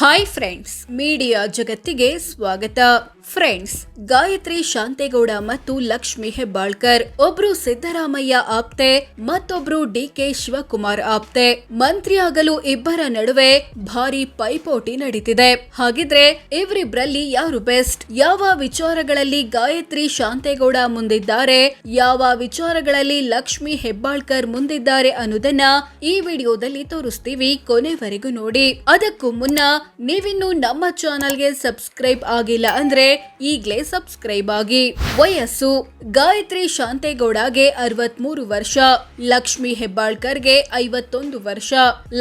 Hi friends, media ಜಗತ್ತಿಗೆ ಸ್ವಾಗತ. Friends, Gayatri Shantegowda ಮತ್ತು ಲಕ್ಷ್ಮಿ ಹೆಬ್ಬಾಳ್ಕರ್ ಒಬ್ರು ಸಿದ್ದರಾಮಯ್ಯ ಆಪ್ತೆ, ಮತ್ತೊಬ್ರು ಡಿಕೆ ಶಿವಕುಮಾರ್ ಆಪ್ತೆ. ಮಂತ್ರಿಯಾಗಲು ಇಬ್ಬರ ನಡುವೆ ಭಾರಿ ಪೈಪೋಟಿ ನಡೀತಿದೆ. ಹಾಗಿದ್ರೆ ಇವರಿಬ್ರಲ್ಲಿ ಯಾರು ಬೆಸ್ಟ್? ಯಾವ ವಿಚಾರಗಳಲ್ಲಿ ಗಾಯತ್ರಿ ಶಾಂತೇಗೌಡ ಮುಂದಿದ್ದಾರೆ, ಯಾವ ವಿಚಾರಗಳಲ್ಲಿ ಲಕ್ಷ್ಮಿ ಹೆಬ್ಬಾಳ್ಕರ್ ಮುಂದಿದ್ದಾರೆ ಅನ್ನೋದನ್ನ ಈ ವಿಡಿಯೋದಲ್ಲಿ ತೋರಿಸ್ತೀವಿ. ಕೊನೆವರೆಗೂ ನೋಡಿ. ಅದಕ್ಕೂ ಮುನ್ನ ನೀವಿನ್ನು ನಮ್ಮ ಚಾನಲ್ಗೆ ಸಬ್ಸ್ಕ್ರೈಬ್ ಆಗಿಲ್ಲ ಅಂದ್ರೆ ಈಗಲೇ ಸಬ್ಸ್ಕ್ರೈಬ್ ಆಗಿ. ವಯಸ್ಸು: ಗಾಯತ್ರಿ ಶಾಂತೇಗೌಡಗೆ 63 ವರ್ಷ, ಲಕ್ಷ್ಮಿ ಹೆಬ್ಬಾಳ್ಕರ್ಗೆ 51 ವರ್ಷ.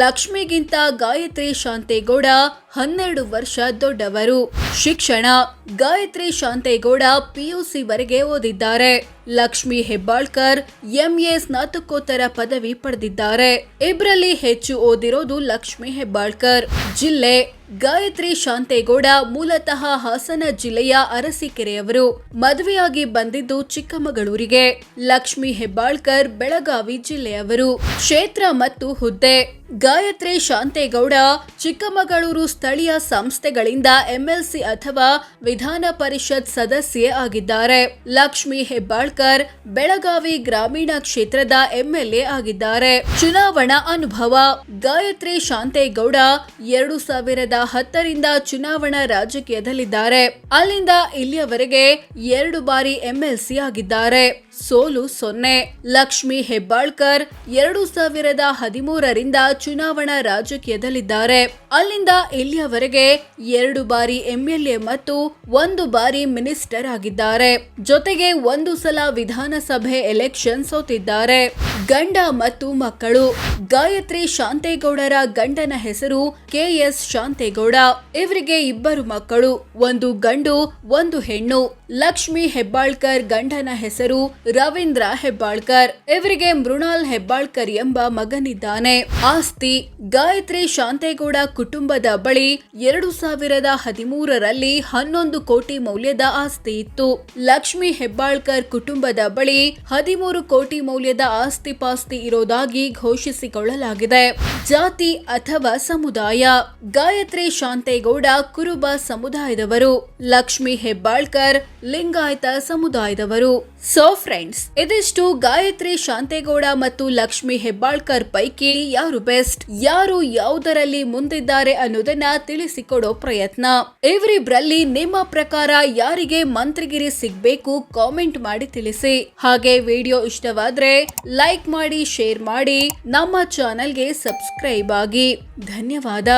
ಲಕ್ಷ್ಮಿಗಿಂತ ಗಾಯತ್ರಿ ಶಾಂತೇಗೌಡ 12 ವರ್ಷ ದೊಡ್ಡವರು. ಶಿಕ್ಷಣ: ಗಾಯತ್ರಿ ಶಾಂತೇಗೌಡ PUC ವರೆಗೆ ಓದಿದ್ದಾರೆ. ಲಕ್ಷ್ಮಿ ಹೆಬ್ಬಾಳ್ಕರ್ MA ಸ್ನಾತಕೋತ್ತರ ಪದವಿ ಪಡೆದಿದ್ದಾರೆ. ಇಬ್ಬರಲ್ಲಿ ಹೆಚ್ಚು ಓದಿರೋದು ಲಕ್ಷ್ಮಿ ಹೆಬ್ಬಾಳ್ಕರ್. ಜಿಲ್ಲೆ: ಗಾಯತ್ರಿ ಶಾಂತೇಗೌಡ ಮೂಲತಃ ಹಾಸನ ಜಿಲ್ಲೆಯ ಅರಸೀಕೆರೆಯವರು. ಮದುವೆಯಾಗಿ ಬಂದಿದ್ದು ಚಿಕ್ಕಮಗಳೂರಿಗೆ. ಲಕ್ಷ್ಮಿ ಹೆಬ್ಬಾಳ್ಕರ್ ಬೆಳಗಾವಿ ಜಿಲ್ಲೆಯವರು. ಕ್ಷೇತ್ರ ಮತ್ತು ಹುದ್ದೆ: ಗಾಯತ್ರಿ ಶಾಂತೇಗೌಡ ಚಿಕ್ಕಮಗಳೂರು ಸ್ಥಳೀಯ ಸಂಸ್ಥೆಗಳಿಂದ MLC ಅಥವಾ ವಿಧಾನ ಪರಿಷತ್ ಸದಸ್ಯೆ ಆಗಿದ್ದಾರೆ. ಲಕ್ಷ್ಮಿ ಹೆಬ್ಬಾಳ್ಕರ್ ಬೆಳಗಾವಿ ಗ್ರಾಮೀಣ ಕ್ಷೇತ್ರದ MLA ಆಗಿದ್ದಾರೆ. ಚುನಾವಣಾ ಅನುಭವ: ಗಾಯತ್ರಿ ಶಾಂತೇಗೌಡ 2010ರಿಂದ ಚುನಾವಣಾ ರಾಜಕೀಯದಲ್ಲಿದ್ದಾರೆ. ಅಲ್ಲಿಂದ ಇಲ್ಲಿಯವರೆಗೆ 2 ಬಾರಿ MLC ಆಗಿದ್ದಾರೆ. ಸೋಲು 0. ಲಕ್ಷ್ಮಿ ಹೆಬ್ಬಾಳ್ಕರ್ 2013ರಿಂದ ಚುನಾವಣಾ ರಾಜಕೀಯದಲ್ಲಿದ್ದಾರೆ. ಅಲ್ಲಿಂದ ಇಲ್ಲಿಯವರೆಗೆ 2 ಬಾರಿ MLA ಮತ್ತು 1 ಬಾರಿ ಮಿನಿಸ್ಟರ್ ಆಗಿದ್ದಾರೆ. ಜೊತೆಗೆ 1 ಸಲ ವಿಧಾನಸಭೆ ಎಲೆಕ್ಷನ್ ಸೋತಿದ್ದಾರೆ. ಗಂಡ ಮತ್ತು ಮಕ್ಕಳು: ಗಾಯತ್ರಿ ಶಾಂತೇಗೌಡರ ಗಂಡನ ಹೆಸರು KS ಶಾಂತೇಗೌಡ. ಇವರಿಗೆ 2 ಮಕ್ಕಳು, 1 ಗಂಡು 1 ಹೆಣ್ಣು. ಲಕ್ಷ್ಮಿ ಹೆಬ್ಬಾಳ್ಕರ್ ಗಂಡನ ಹೆಸರು ರವೀಂದ್ರ ಹೆಬ್ಬಾಳ್ಕರ್. ಇವರಿಗೆ ಮೃಣಾಲ್ ಹೆಬ್ಬಾಳ್ಕರ್ ಎಂಬ ಮಗನಿದ್ದಾನೆ. ಆಸ್ತಿ: ಗಾಯತ್ರಿ ಶಾಂತೇಗೌಡ ಕುಟುಂಬದ ಬಳಿ 2013ರಲ್ಲಿ 11 ಕೋಟಿ ಮೌಲ್ಯದ ಆಸ್ತಿ ಇತ್ತು. ಲಕ್ಷ್ಮಿ ಹೆಬ್ಬಾಳ್ಕರ್ ಕುಟುಂಬದ ಬಳಿ 13 ಕೋಟಿ ಮೌಲ್ಯದ ಆಸ್ತಿ ಪಾಸ್ತಿ ಇರೋದಾಗಿ ಘೋಷಿಸಿಕೊಳ್ಳಲಾಗಿದೆ. ಜಾತಿ ಅಥವಾ ಸಮುದಾಯ: ಗಾಯತ್ರಿ ಶಾಂತೇಗೌಡ ಕುರುಬ ಸಮುದಾಯದವರು. ಲಕ್ಷ್ಮಿ ಹೆಬ್ಬಾಳ್ಕರ್ ಲಿಂಗಾಯತ ಸಮುದಾಯದವರು. ಸೊ ಫ್ರೆಂಡ್ಸ್, ಇದಿಷ್ಟು ಗಾಯತ್ರಿ ಶಾಂತೇಗೌಡ ಮತ್ತು ಲಕ್ಷ್ಮಿ ಹೆಬ್ಬಾಳ್ಕರ್ ಪೈಕಿ ಯಾರು ಬೆಸ್ಟ್, ಯಾರು ಯಾವುದರಲ್ಲಿ ಮುಂದಿದ್ದಾರೆ ಅನ್ನೋದನ್ನ ತಿಳಿಸಿಕೊಡೋ ಪ್ರಯತ್ನ. ಇವರಿಬ್ರಲ್ಲಿ ನಿಮ್ಮ ಪ್ರಕಾರ ಯಾರಿಗೆ ಮಂತ್ರಿಗಿರಿ ಸಿಗ್ಬೇಕು ಕಾಮೆಂಟ್ ಮಾಡಿ ತಿಳಿಸಿ. ಹಾಗೆ ವಿಡಿಯೋ ಇಷ್ಟವಾದ್ರೆ ಲೈಕ್ ಮಾಡಿ, ಶೇರ್ ಮಾಡಿ, ನಮ್ಮ ಚಾನೆಲ್ಗೆ ಸಬ್ಸ್ಕ್ರೈಬ್ ಆಗಿ. ಧನ್ಯವಾದ.